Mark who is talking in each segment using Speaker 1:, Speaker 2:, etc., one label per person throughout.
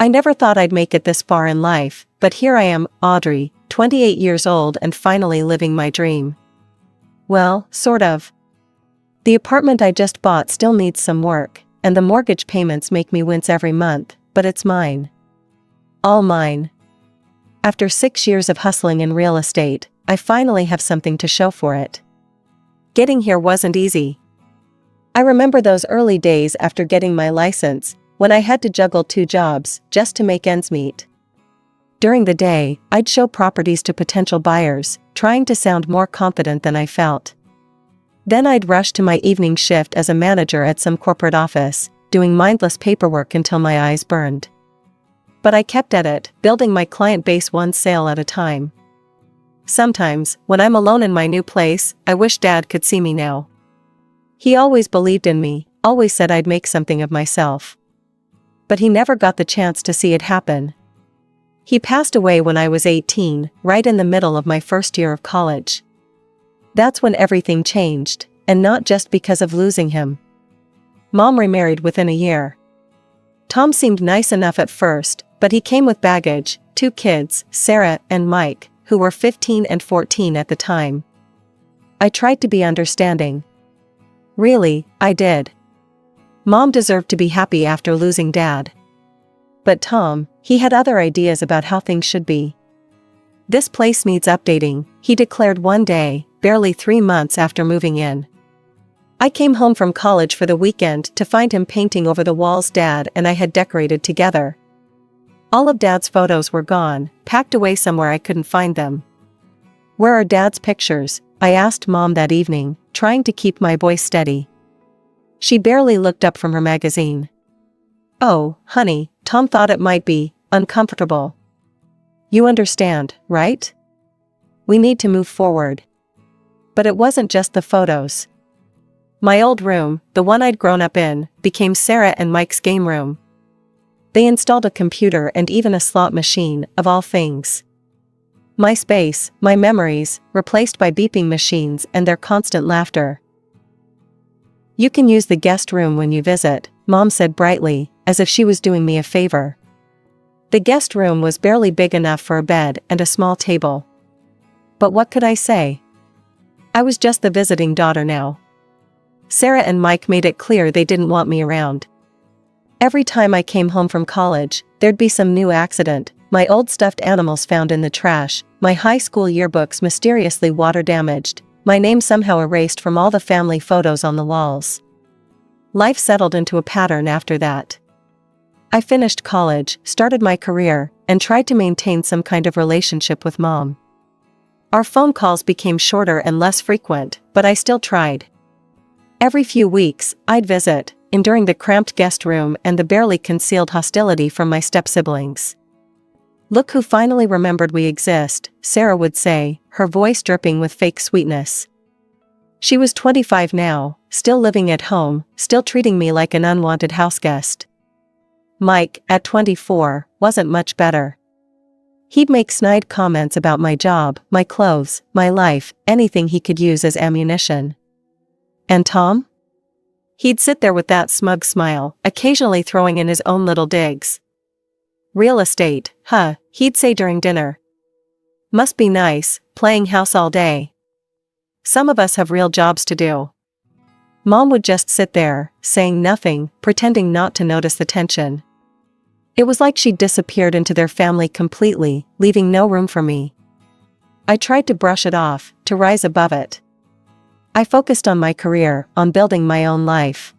Speaker 1: I never thought I'd make it this far in life, but here I am, Audrey, 28 years old and finally living my dream. Well, sort of. The apartment I just bought still needs some work, and the mortgage payments make me wince every month, but it's mine. All mine. After 6 years of hustling in real estate, I finally have something to show for it. Getting here wasn't easy. I remember those early days after getting my license, when I had to juggle 2 jobs just to make ends meet. During the day, I'd show properties to potential buyers, trying to sound more confident than I felt. Then I'd rush to my evening shift as a manager at some corporate office, doing mindless paperwork until my eyes burned. But I kept at it, building my client base one sale at a time. Sometimes, when I'm alone in my new place, I wish Dad could see me now. He always believed in me, always said I'd make something of myself. But he never got the chance to see it happen. He passed away when I was 18, right in the middle of my first year of college. That's when everything changed, and not just because of losing him. Mom remarried within a year. Tom seemed nice enough at first, but he came with baggage, 2 kids, Sarah and Mike, who were 15 and 14 at the time. I tried to be understanding. Really, I did. Mom deserved to be happy after losing Dad. But Tom, he had other ideas about how things should be. "This place needs updating," he declared one day, barely 3 months after moving in. I came home from college for the weekend to find him painting over the walls Dad and I had decorated together. All of Dad's photos were gone, packed away somewhere I couldn't find them. "Where are Dad's pictures?" I asked Mom that evening, trying to keep my voice steady. She barely looked up from her magazine. "Oh, honey," Tom thought it might be uncomfortable. "You understand, right? We need to move forward." But it wasn't just the photos. My old room, the one I'd grown up in, became Sarah and Mike's game room. They installed a computer and even a slot machine, of all things. My space, my memories, replaced by beeping machines and their constant laughter. "You can use the guest room when you visit," Mom said brightly, as if she was doing me a favor. The guest room was barely big enough for a bed and a small table. But what could I say? I was just the visiting daughter now. Sarah and Mike made it clear they didn't want me around. Every time I came home from college, there'd be some new accident, my old stuffed animals found in the trash, my high school yearbooks mysteriously water damaged, my name somehow erased from all the family photos on the walls. Life settled into a pattern after that. I finished college, started my career, and tried to maintain some kind of relationship with Mom. Our phone calls became shorter and less frequent, but I still tried. Every few weeks, I'd visit, enduring the cramped guest room and the barely concealed hostility from my step-siblings. "Look who finally remembered we exist," Sarah would say, her voice dripping with fake sweetness. She was 25 now, still living at home, still treating me like an unwanted houseguest. Mike, at 24, wasn't much better. He'd make snide comments about my job, my clothes, my life, anything he could use as ammunition. And Tom? He'd sit there with that smug smile, occasionally throwing in his own little digs. "Real estate, huh," he'd say during dinner. "Must be nice, playing house all day. Some of us have real jobs to do." Mom would just sit there, saying nothing, pretending not to notice the tension. It was like she'd disappeared into their family completely, leaving no room for me. I tried to brush it off, to rise above it. I focused on my career, on building my own life.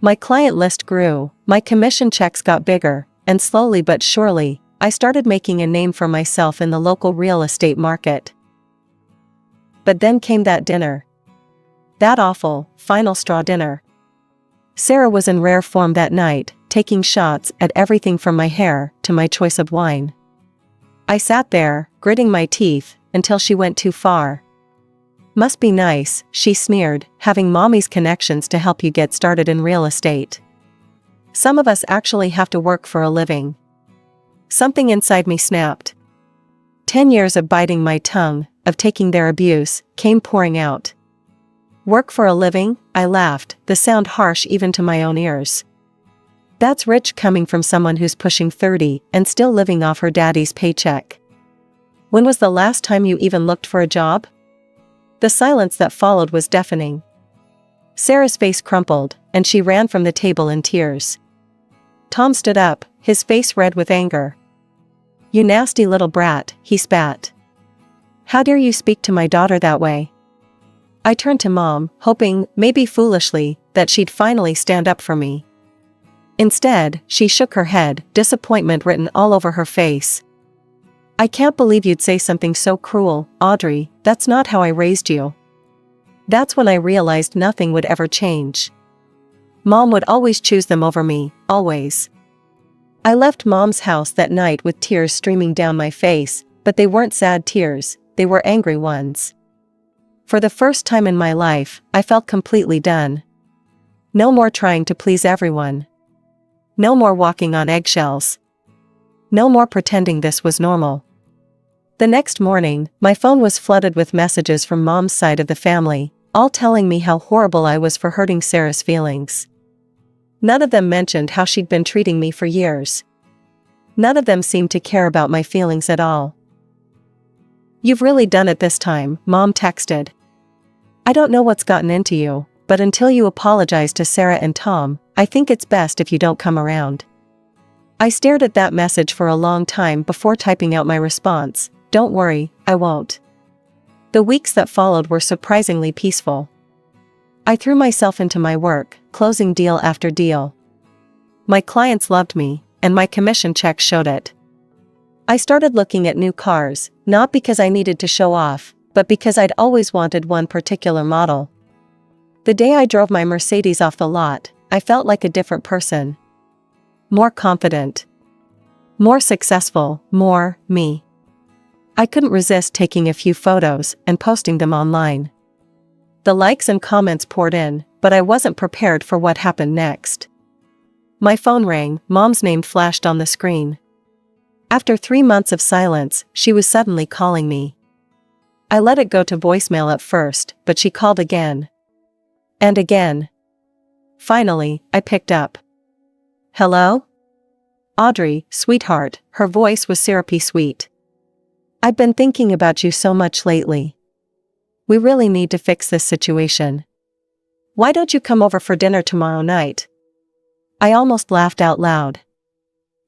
Speaker 1: My client list grew, my commission checks got bigger, and slowly but surely, I started making a name for myself in the local real estate market. But then came that dinner. That awful, final straw dinner. Sarah was in rare form that night, taking shots at everything from my hair to my choice of wine. I sat there, gritting my teeth, until she went too far. "Must be nice," she sneered, "having mommy's connections to help you get started in real estate. Some of us actually have to work for a living." Something inside me snapped. 10 years of biting my tongue, of taking their abuse, came pouring out. "Work for a living?" I laughed, the sound harsh even to my own ears. That's rich coming from someone who's pushing 30 and still living off her daddy's paycheck. When was the last time you even looked for a job? The silence that followed was deafening. Sarah's face crumpled, and she ran from the table in tears. Tom stood up, his face red with anger. "You nasty little brat," he spat. "How dare you speak to my daughter that way?" I turned to Mom, hoping, maybe foolishly, that she'd finally stand up for me. Instead, she shook her head, disappointment written all over her face. "I can't believe you'd say something so cruel, Audrey. That's not how I raised you." That's when I realized nothing would ever change. Mom would always choose them over me, always. I left Mom's house that night with tears streaming down my face, but they weren't sad tears, they were angry ones. For the first time in my life, I felt completely done. No more trying to please everyone. No more walking on eggshells. No more pretending this was normal. The next morning, my phone was flooded with messages from Mom's side of the family, all telling me how horrible I was for hurting Sarah's feelings. None of them mentioned how she'd been treating me for years. None of them seemed to care about my feelings at all. "You've really done it this time," Mom texted. "I don't know what's gotten into you, but until you apologize to Sarah and Tom, I think it's best if you don't come around." I stared at that message for a long time before typing out my response, "Don't worry, I won't." The weeks that followed were surprisingly peaceful. I threw myself into my work, closing deal after deal. My clients loved me, and my commission checks showed it. I started looking at new cars, not because I needed to show off, but because I'd always wanted one particular model. The day I drove my Mercedes off the lot, I felt like a different person. More confident. More successful, more me. I couldn't resist taking a few photos and posting them online. The likes and comments poured in, but I wasn't prepared for what happened next. My phone rang, Mom's name flashed on the screen. After 3 months of silence, she was suddenly calling me. I let it go to voicemail at first, but she called again. And again. Finally, I picked up. "Hello? Audrey, sweetheart," her voice was syrupy sweet. "I've been thinking about you so much lately. We really need to fix this situation. Why don't you come over for dinner tomorrow night?" I almost laughed out loud.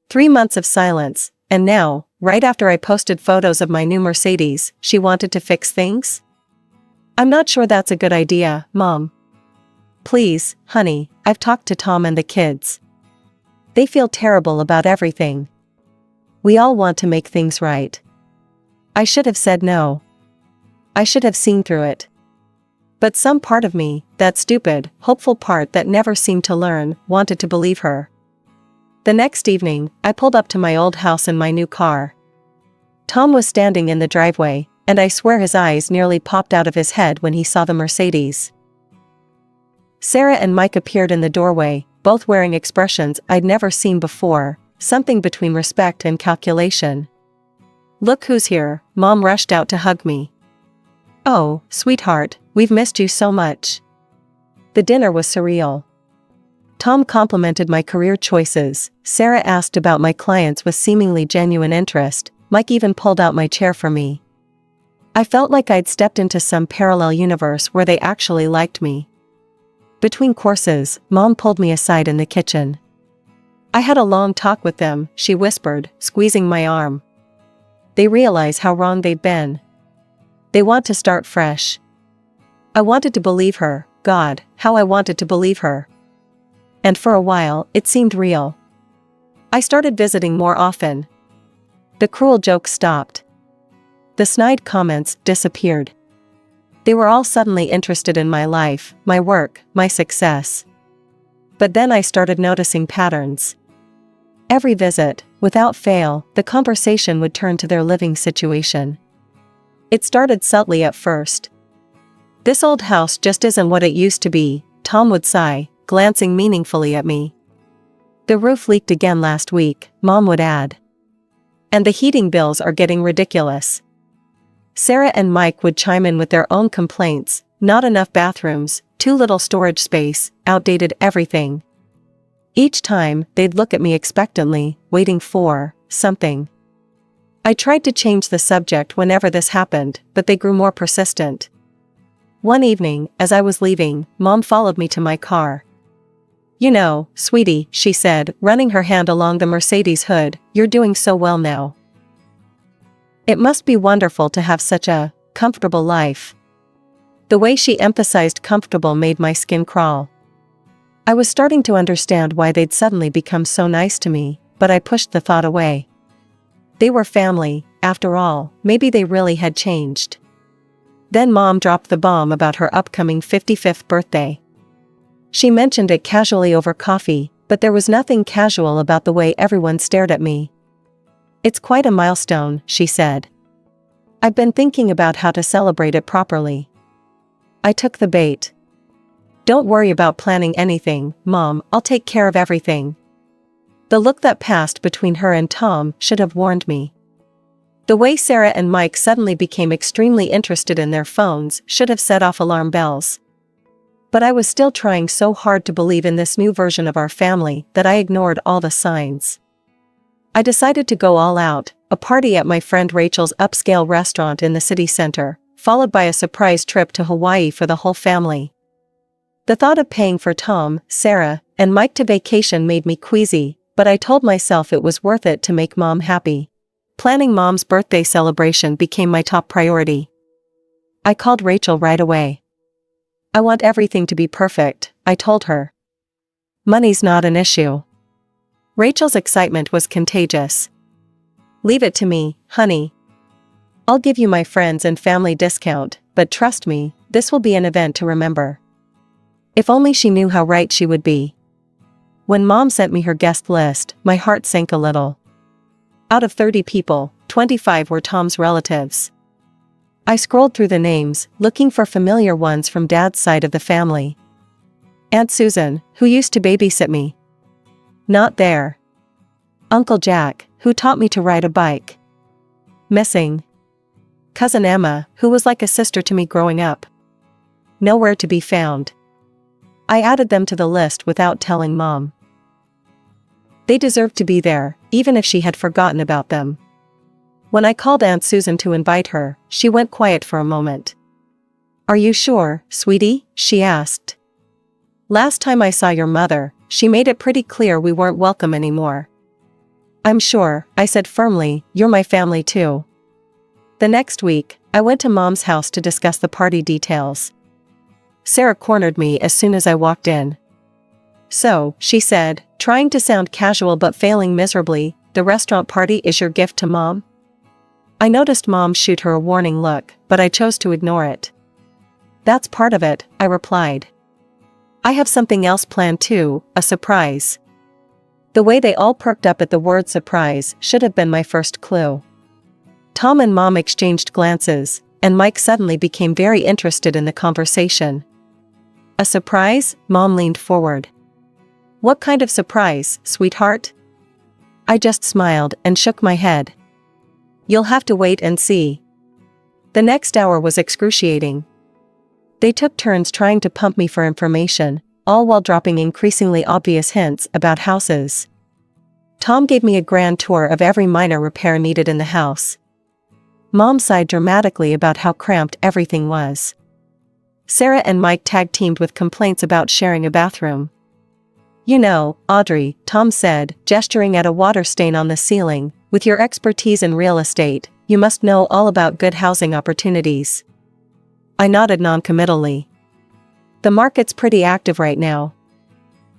Speaker 1: 3 months of silence, and now, right after I posted photos of my new Mercedes, she wanted to fix things? "I'm not sure that's a good idea, Mom." "Please, honey, I've talked to Tom and the kids. They feel terrible about everything. We all want to make things right." I should have said no. I should have seen through it. But some part of me, that stupid, hopeful part that never seemed to learn, wanted to believe her. The next evening, I pulled up to my old house in my new car. Tom was standing in the driveway, and I swear his eyes nearly popped out of his head when he saw the Mercedes. Sarah and Mike appeared in the doorway, both wearing expressions I'd never seen before, something between respect and calculation. "Look who's here," Mom rushed out to hug me. "Oh, sweetheart, we've missed you so much." The dinner was surreal. Tom complimented my career choices, Sarah asked about my clients with seemingly genuine interest, Mike even pulled out my chair for me. I felt like I'd stepped into some parallel universe where they actually liked me. Between courses, Mom pulled me aside in the kitchen. "I had a long talk with them," she whispered, squeezing my arm. "They realize how wrong they've been. They want to start fresh." I wanted to believe her, God, how I wanted to believe her. And for a while, it seemed real. I started visiting more often. The cruel jokes stopped. The snide comments disappeared. They were all suddenly interested in my life, my work, my success. But then I started noticing patterns. Every visit, without fail, the conversation would turn to their living situation. It started subtly at first. "This old house just isn't what it used to be," Tom would sigh, glancing meaningfully at me. "The roof leaked again last week," Mom would add. "And the heating bills are getting ridiculous." Sarah and Mike would chime in with their own complaints, not enough bathrooms, too little storage space, outdated everything. Each time, they'd look at me expectantly, waiting for something. I tried to change the subject whenever this happened, but they grew more persistent. One evening, as I was leaving, Mom followed me to my car. "You know, sweetie," she said, running her hand along the Mercedes hood, "you're doing so well now. It must be wonderful to have such a comfortable life." The way she emphasized comfortable made my skin crawl. I was starting to understand why they'd suddenly become so nice to me, but I pushed the thought away. They were family, after all, maybe they really had changed. Then Mom dropped the bomb about her upcoming 55th birthday. She mentioned it casually over coffee, but there was nothing casual about the way everyone stared at me. "It's quite a milestone," she said. "I've been thinking about how to celebrate it properly." I took the bait. "Don't worry about planning anything, Mom, I'll take care of everything." The look that passed between her and Tom should have warned me. The way Sarah and Mike suddenly became extremely interested in their phones should have set off alarm bells. But I was still trying so hard to believe in this new version of our family that I ignored all the signs. I decided to go all out, a party at my friend Rachel's upscale restaurant in the city center, followed by a surprise trip to Hawaii for the whole family. The thought of paying for Tom, Sarah, and Mike to vacation made me queasy, but I told myself it was worth it to make Mom happy. Planning Mom's birthday celebration became my top priority. I called Rachel right away. "I want everything to be perfect," I told her. "Money's not an issue." Rachel's excitement was contagious. "Leave it to me, honey. I'll give you my friends and family discount, but trust me, this will be an event to remember." If only she knew how right she would be. When Mom sent me her guest list, my heart sank a little. Out of 30 people, 25 were Tom's relatives. I scrolled through the names, looking for familiar ones from Dad's side of the family. Aunt Susan, who used to babysit me. Not there. Uncle Jack, who taught me to ride a bike. Missing. Cousin Emma, who was like a sister to me growing up. Nowhere to be found. I added them to the list without telling Mom. They deserved to be there, even if she had forgotten about them. When I called Aunt Susan to invite her, she went quiet for a moment. "Are you sure, sweetie?" she asked. "Last time I saw your mother, she made it pretty clear we weren't welcome anymore." "I'm sure," I said firmly, "you're my family too." The next week, I went to Mom's house to discuss the party details. Sarah cornered me as soon as I walked in. "So," she said, trying to sound casual but failing miserably, "the restaurant party is your gift to Mom?" I noticed Mom shoot her a warning look, but I chose to ignore it. "That's part of it," I replied. "I have something else planned too, a surprise." The way they all perked up at the word surprise should have been my first clue. Tom and Mom exchanged glances, and Mike suddenly became very interested in the conversation. "A surprise?" Mom leaned forward. "What kind of surprise, sweetheart?" I just smiled and shook my head. "You'll have to wait and see." The next hour was excruciating. They took turns trying to pump me for information, all while dropping increasingly obvious hints about houses. Tom gave me a grand tour of every minor repair needed in the house. Mom sighed dramatically about how cramped everything was. Sarah and Mike tag-teamed with complaints about sharing a bathroom. "You know, Audrey," Tom said, gesturing at a water stain on the ceiling, "with your expertise in real estate, you must know all about good housing opportunities." I nodded noncommittally. "The market's pretty active right now.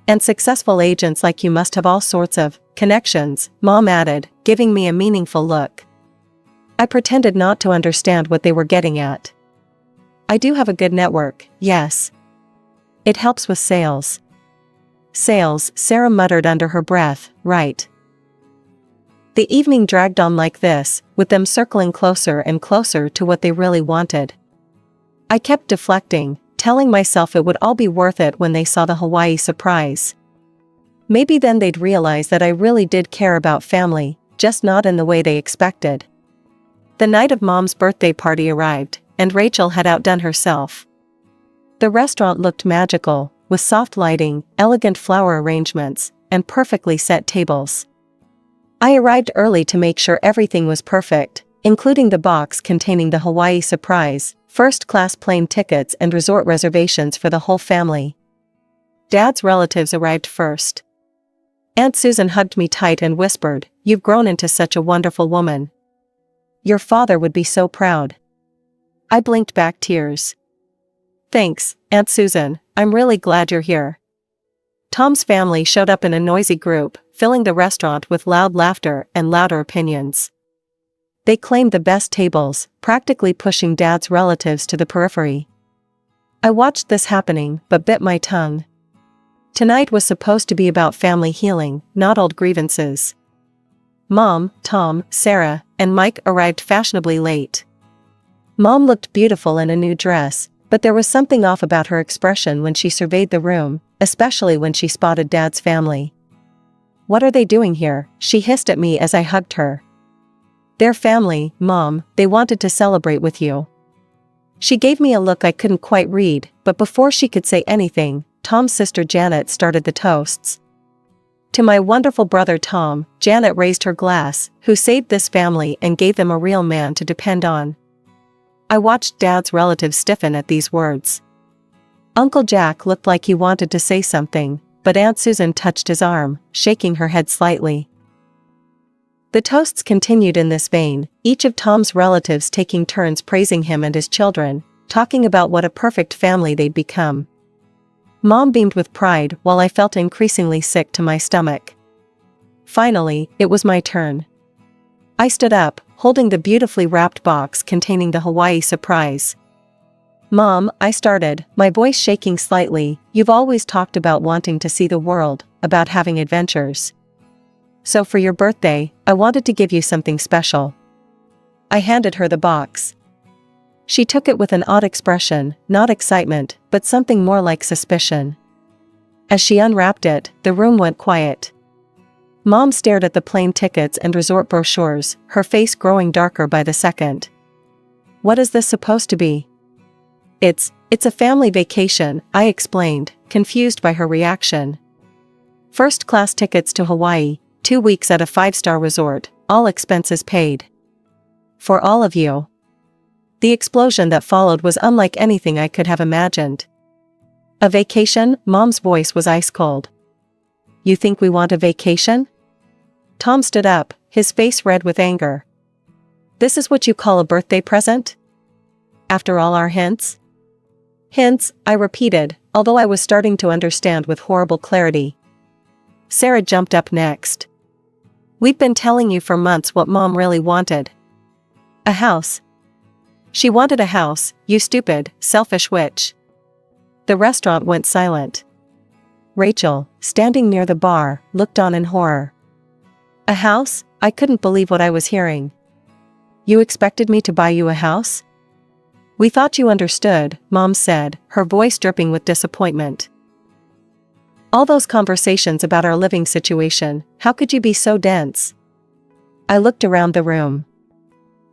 Speaker 1: And successful agents like you must have all sorts of connections," Mom added, giving me a meaningful look. I pretended not to understand what they were getting at. "I do have a good network, yes. It helps with sales." "Sales," Sarah muttered under her breath, "right." The evening dragged on like this, with them circling closer and closer to what they really wanted. I kept deflecting, telling myself it would all be worth it when they saw the Hawaii surprise. Maybe then they'd realize that I really did care about family, just not in the way they expected. The night of Mom's birthday party arrived, and Rachel had outdone herself. The restaurant looked magical, with soft lighting, elegant flower arrangements, and perfectly set tables. I arrived early to make sure everything was perfect, including the box containing the Hawaii surprise, first-class plane tickets and resort reservations for the whole family. Dad's relatives arrived first. Aunt Susan hugged me tight and whispered, "You've grown into such a wonderful woman. Your father would be so proud." I blinked back tears. "Thanks, Aunt Susan, I'm really glad you're here." Tom's family showed up in a noisy group, filling the restaurant with loud laughter and louder opinions. They claimed the best tables, practically pushing Dad's relatives to the periphery. I watched this happening but bit my tongue. Tonight was supposed to be about family healing, not old grievances. Mom, Tom, Sarah, and Mike arrived fashionably late. Mom looked beautiful in a new dress, but there was something off about her expression when she surveyed the room, especially when she spotted Dad's family. "What are they doing here?" she hissed at me as I hugged her. "Their family, Mom, they wanted to celebrate with you." She gave me a look I couldn't quite read, but before she could say anything, Tom's sister Janet started the toasts. "To my wonderful brother Tom," Janet raised her glass, "who saved this family and gave them a real man to depend on." I watched Dad's relatives stiffen at these words. Uncle Jack looked like he wanted to say something, but Aunt Susan touched his arm, shaking her head slightly. The toasts continued in this vein, each of Tom's relatives taking turns praising him and his children, talking about what a perfect family they'd become. Mom beamed with pride while I felt increasingly sick to my stomach. Finally, it was my turn. I stood up, holding the beautifully wrapped box containing the Hawaii surprise. "Mom," I started, my voice shaking slightly, "you've always talked about wanting to see the world, about having adventures. So for your birthday, I wanted to give you something special." I handed her the box. She took it with an odd expression, not excitement, but something more like suspicion. As she unwrapped it, the room went quiet. Mom stared at the plane tickets and resort brochures, her face growing darker by the second. "What is this supposed to be?" It's a family vacation," I explained, confused by her reaction. "First-class tickets to Hawaii, 2 weeks at a 5-star resort, all expenses paid. For all of you." The explosion that followed was unlike anything I could have imagined. "A vacation?" Mom's voice was ice cold. "You think we want a vacation?" Tom stood up, his face red with anger. "This is what you call a birthday present? After all our hints?" "Hints," I repeated, although I was starting to understand with horrible clarity. Sarah jumped up next. "We've been telling you for months what Mom really wanted. A house. She wanted a house, you stupid, selfish witch." The restaurant went silent. Rachel, standing near the bar, looked on in horror. "A house?" I couldn't believe what I was hearing. "You expected me to buy you a house?" "We thought you understood," Mom said, her voice dripping with disappointment. "All those conversations about our living situation, how could you be so dense?" I looked around the room.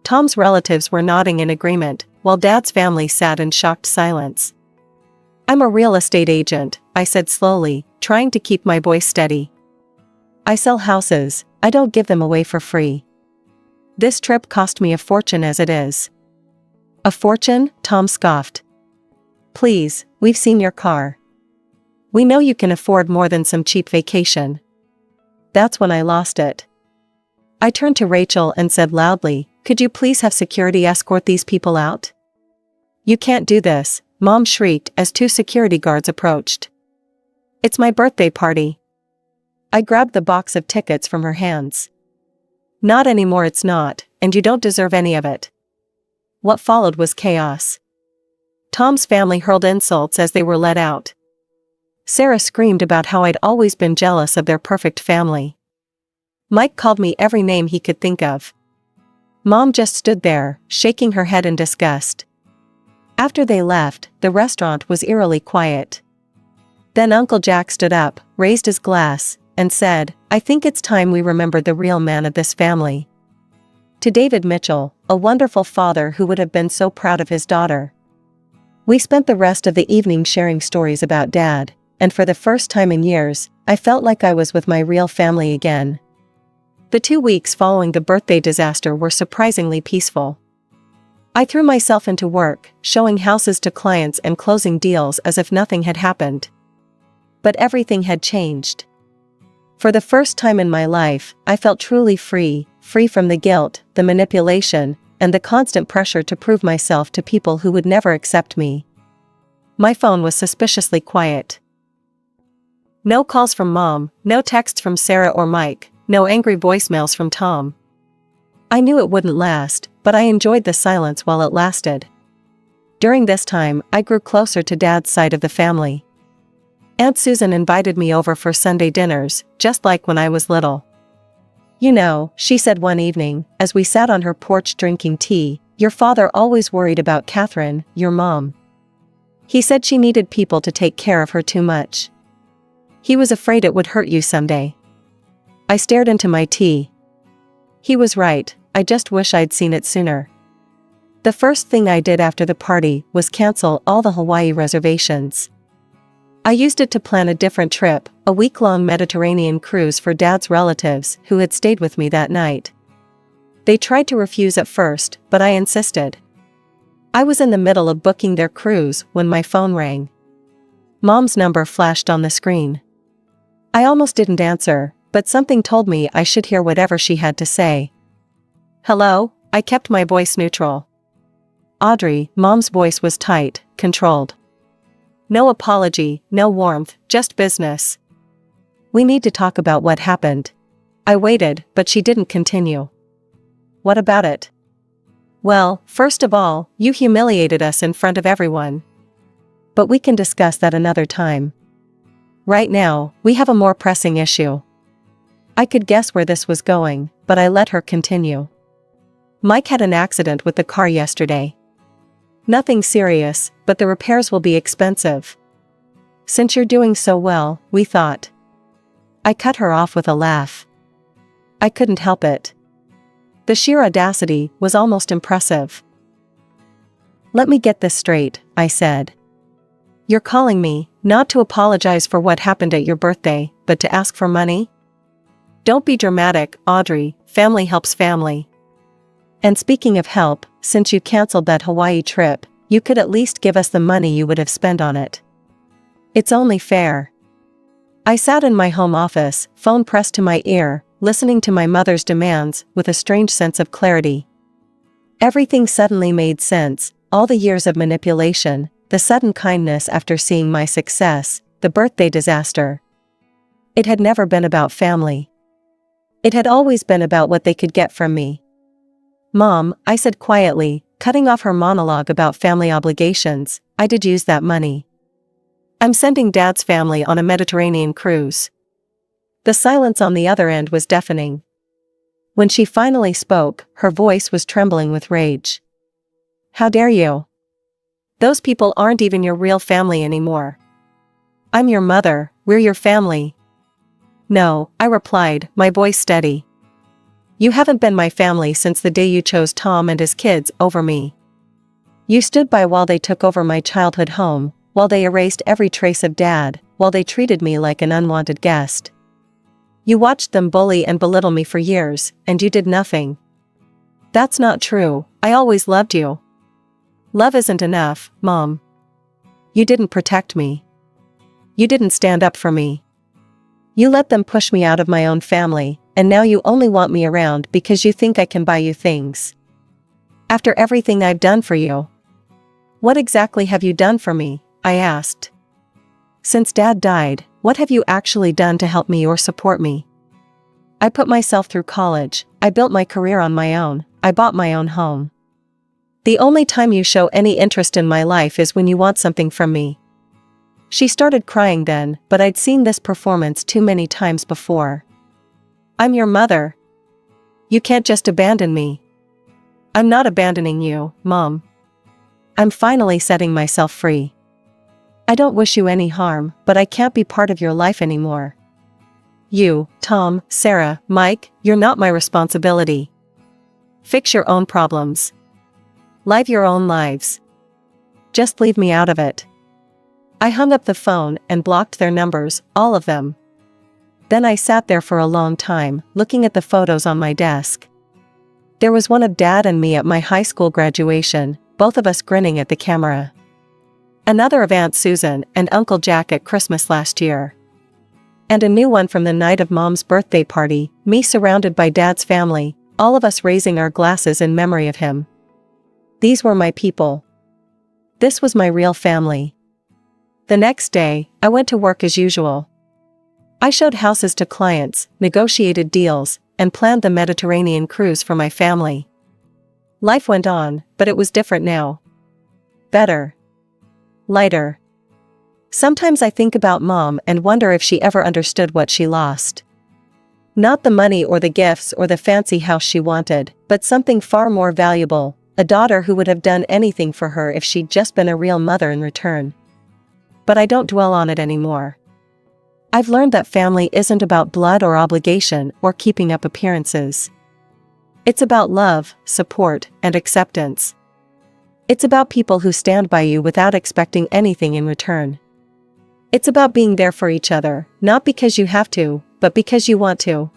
Speaker 1: Tom's relatives were nodding in agreement, while Dad's family sat in shocked silence. "I'm a real estate agent," I said slowly, trying to keep my voice steady. "I sell houses, I don't give them away for free. This trip cost me a fortune as it is." "A fortune?" Tom scoffed. "Please, we've seen your car. We know you can afford more than some cheap vacation." That's when I lost it. I turned to Rachel and said loudly, "Could you please have security escort these people out?" "You can't do this," Mom shrieked as 2 security guards approached. "It's my birthday party." I grabbed the box of tickets from her hands. "Not anymore, it's not, and you don't deserve any of it." What followed was chaos. Tom's family hurled insults as they were let out. Sarah screamed about how I'd always been jealous of their perfect family. Mike called me every name he could think of. Mom just stood there, shaking her head in disgust. After they left, the restaurant was eerily quiet. Then Uncle Jack stood up, raised his glass, and said, "I think it's time we remembered the real man of this family." To David Mitchell, a wonderful father who would have been so proud of his daughter. We spent the rest of the evening sharing stories about Dad, and for the first time in years, I felt like I was with my real family again. The 2 weeks following the birthday disaster were surprisingly peaceful. I threw myself into work, showing houses to clients and closing deals as if nothing had happened. But everything had changed. For the first time in my life, I felt truly free from the guilt, the manipulation, and the constant pressure to prove myself to people who would never accept me. My phone was suspiciously quiet. No calls from Mom, no texts from Sarah or Mike, no angry voicemails from Tom. I knew it wouldn't last, but I enjoyed the silence while it lasted. During this time, I grew closer to Dad's side of the family. Aunt Susan invited me over for Sunday dinners, just like when I was little. "You know," she said one evening, as we sat on her porch drinking tea, "your father always worried about Catherine, your mom. He said she needed people to take care of her too much. He was afraid it would hurt you someday." I stared into my tea. He was right, I just wish I'd seen it sooner. The first thing I did after the party was cancel all the Hawaii reservations. I used it to plan a different trip, a week-long Mediterranean cruise for Dad's relatives who had stayed with me that night. They tried to refuse at first, but I insisted. I was in the middle of booking their cruise when my phone rang. Mom's number flashed on the screen. I almost didn't answer, but something told me I should hear whatever she had to say. "Hello?" I kept my voice neutral. "Audrey," Mom's voice was tight, controlled. No apology, no warmth, just business. "We need to talk about what happened." I waited, but she didn't continue. "What about it?" "Well, first of all, you humiliated us in front of everyone. But we can discuss that another time. Right now, we have a more pressing issue." I could guess where this was going, but I let her continue. "Mike had an accident with the car yesterday. Nothing serious, but the repairs will be expensive. Since you're doing so well, we thought." I cut her off with a laugh. I couldn't help it. The sheer audacity was almost impressive. "Let me get this straight," I said. "You're calling me, not to apologize for what happened at your birthday, but to ask for money? Don't be dramatic, Audrey, family helps family. And speaking of help, since you canceled that Hawaii trip, you could at least give us the money you would have spent on it. It's only fair." I sat in my home office, phone pressed to my ear, listening to my mother's demands with a strange sense of clarity. Everything suddenly made sense, all the years of manipulation, the sudden kindness after seeing my success, the birthday disaster. It had never been about family. It had always been about what they could get from me. "Mom," I said quietly, cutting off her monologue about family obligations, "I did use that money. I'm sending Dad's family on a Mediterranean cruise." The silence on the other end was deafening. When she finally spoke, her voice was trembling with rage. "How dare you? Those people aren't even your real family anymore. I'm your mother, we're your family." "No," I replied, my voice steady. "You haven't been my family since the day you chose Tom and his kids over me. You stood by while they took over my childhood home, while they erased every trace of Dad, while they treated me like an unwanted guest. You watched them bully and belittle me for years, and you did nothing. That's not true, I always loved you. Love isn't enough, Mom. You didn't protect me. You didn't stand up for me. You let them push me out of my own family, and now you only want me around because you think I can buy you things. After everything I've done for you." "What exactly have you done for me?" I asked. "Since Dad died, what have you actually done to help me or support me?" "I put myself through college, I built my career on my own, I bought my own home. The only time you show any interest in my life is when you want something from me." She started crying then, but I'd seen this performance too many times before. "I'm your mother. You can't just abandon me." "I'm not abandoning you, Mom. I'm finally setting myself free. I don't wish you any harm, but I can't be part of your life anymore. You, Tom, Sarah, Mike, you're not my responsibility. Fix your own problems. Live your own lives. Just leave me out of it." I hung up the phone and blocked their numbers, all of them. Then I sat there for a long time, looking at the photos on my desk. There was one of Dad and me at my high school graduation, both of us grinning at the camera. Another of Aunt Susan and Uncle Jack at Christmas last year. And a new one from the night of Mom's birthday party, me surrounded by Dad's family, all of us raising our glasses in memory of him. These were my people. This was my real family. The next day, I went to work as usual. I showed houses to clients, negotiated deals, and planned the Mediterranean cruise for my family. Life went on, but it was different now. Better. Lighter. Sometimes I think about Mom and wonder if she ever understood what she lost. Not the money or the gifts or the fancy house she wanted, but something far more valuable, a daughter who would have done anything for her if she'd just been a real mother in return. But I don't dwell on it anymore. I've learned that family isn't about blood or obligation or keeping up appearances. It's about love, support, and acceptance. It's about people who stand by you without expecting anything in return. It's about being there for each other, not because you have to, but because you want to.